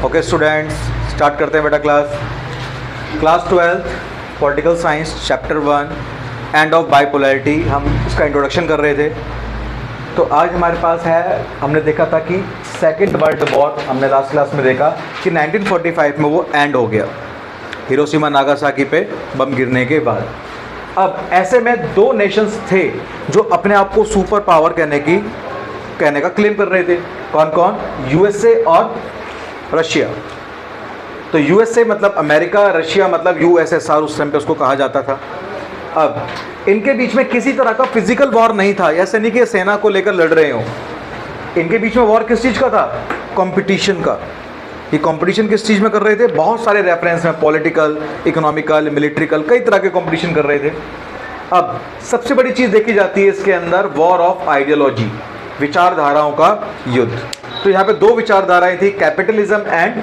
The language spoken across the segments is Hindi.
ओके स्टूडेंट्स, स्टार्ट करते हैं बेटा class 12 political science chapter 1 end of bipolarity. हम इसका इंट्रोडक्शन कर रहे थे। तो आज हमारे पास है, हमने देखा था कि सेकेंड वर्ल्ड वॉर, हमने लास्ट क्लास में देखा कि 1945 में वो एंड हो गया हिरोशिमा नागासाकी पे बम गिरने के बाद। अब ऐसे में दो नेशंस थे जो अपने आप को सुपर पावर कहने का क्लेम कर रहे थे। कौन कौन? यूएसए और रशिया। तो यूएसए मतलब अमेरिका, रशिया मतलब यूएसएसआर उस टाइम पे उसको कहा जाता था। अब इनके बीच में किसी तरह का फिजिकल वॉर नहीं था, ऐसे नहीं कि सेना को लेकर लड़ रहे हो। इनके बीच में वॉर किस चीज़ का था? कंपटीशन का। ये कंपटीशन किस चीज़ में कर रहे थे? बहुत सारे रेफरेंस में, पॉलिटिकल, इकोनॉमिकल, मिलिट्रिकल, कई तरह के कंपटीशन कर रहे थे। अब सबसे बड़ी चीज़ देखी जाती है इसके अंदर, वॉर ऑफ आइडियोलॉजी, विचारधाराओं का युद्ध। तो यहाँ पे दो विचारधाराएं थी, कैपिटलिज्म एंड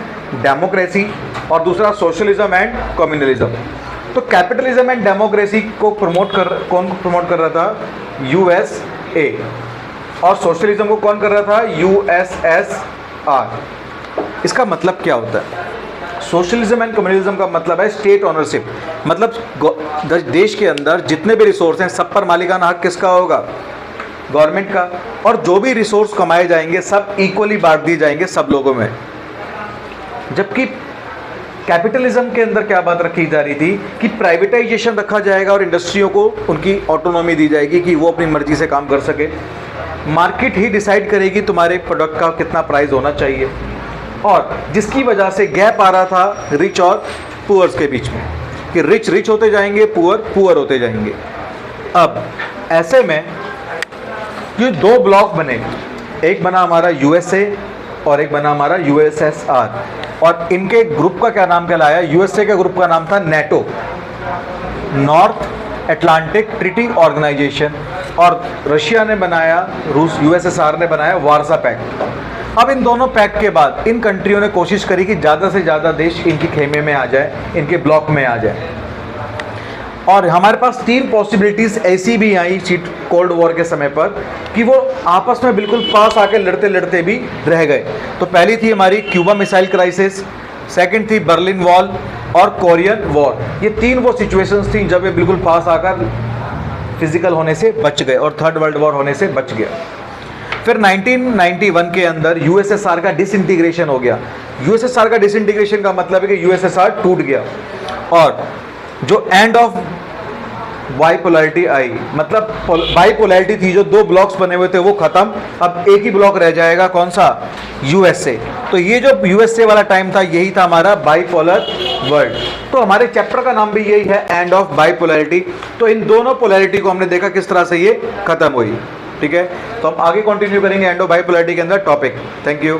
डेमोक्रेसी, और दूसरा सोशलिज्म एंड कम्युनलिज्म। तो कैपिटलिज्म एंड डेमोक्रेसी को कौन प्रमोट कर रहा था? यूएसए। और सोशलिज्म को कौन कर रहा था? यूएसएसआर। इसका मतलब क्या होता है? सोशलिज्म एंड कम्युनलिज्म का मतलब है स्टेट ओनरशिप, मतलब देश के अंदर जितने भी रिसोर्स हैं सब पर मालिकाना हक किसका होगा? गवर्नमेंट का। और जो भी रिसोर्स कमाए जाएंगे सब इक्वली बांट दिए जाएंगे सब लोगों में। जबकि कैपिटलिज्म के अंदर क्या बात रखी जा रही थी कि प्राइवेटाइजेशन रखा जाएगा और इंडस्ट्रियों को उनकी ऑटोनॉमी दी जाएगी कि वो अपनी मर्जी से काम कर सके। मार्केट ही डिसाइड करेगी तुम्हारे प्रोडक्ट का कितना प्राइस होना चाहिए। और जिसकी वजह से गैप आ रहा था रिच और पुअर्स के बीच में, कि रिच होते जाएंगे, पुअर होते जाएंगे। अब ऐसे में ये दो ब्लॉक बने, एक बना हमारा यूएसए और एक बना हमारा यूएसएसआर। और इनके ग्रुप का क्या नाम कहलाया? यूएसए के ग्रुप का नाम था NATO, North Atlantic Treaty Organization. और रशिया ने बनाया, यूएसएसआर ने बनाया वार्सा पैक्ट। अब इन दोनों पैक्ट के बाद इन कंट्रियों ने कोशिश करी कि ज़्यादा से ज़्यादा देश इनकी खेमे में आ जाए, इनके ब्लॉक में आ जाए। और हमारे पास तीन पॉसिबिलिटीज़ ऐसी भी आई कोल्ड वॉर के समय पर कि वो आपस में बिल्कुल पास आके लड़ते लड़ते भी रह गए। तो पहली थी हमारी क्यूबा मिसाइल क्राइसिस, सेकंड थी बर्लिन वॉल और कोरियन वॉर। ये तीन वो सिचुएशंस थी जब ये बिल्कुल पास आकर फिजिकल होने से बच गए और थर्ड वर्ल्ड वॉर होने से बच गया। फिर 1991 के अंदर यूएसएसआर का डिसइंटीग्रेशन हो गया। यूएसएसआर का डिसइंटीग्रेशन का मतलब है कि यूएसएसआर टूट गया और जो एंड ऑफ बाइपोलैरिटी आई, मतलब बाइपोलैरिटी थी, जो दो ब्लॉक्स बने हुए थे वो खत्म। अब एक ही ब्लॉक रह जाएगा, कौन सा? यूएसए। तो ये जो यूएसए वाला टाइम था यही था हमारा बाइपोलर वर्ल्ड। तो हमारे चैप्टर का नाम भी यही है, एंड ऑफ बाइपोलैरिटी। तो इन दोनों पोलैरिटी को हमने देखा किस तरह से ये खत्म हुई। ठीक है, तो हम आगे कंटिन्यू करेंगे एंड ऑफ बाइपोलैरिटी के अंदर टॉपिक। Thank you.